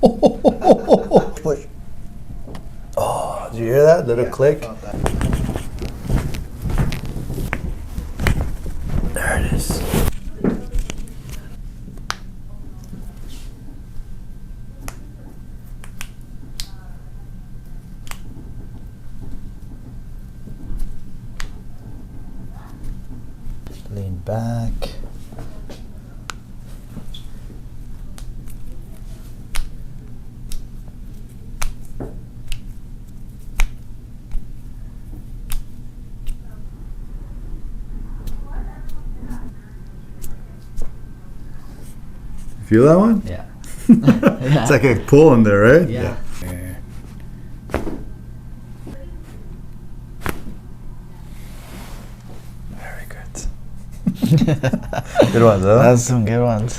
Push. Oh, did you hear that little click? There it is. Lean back. Feel that one? Yeah. It's like a pull in there, right? Yeah. Very good. Good ones, huh? That's some good ones.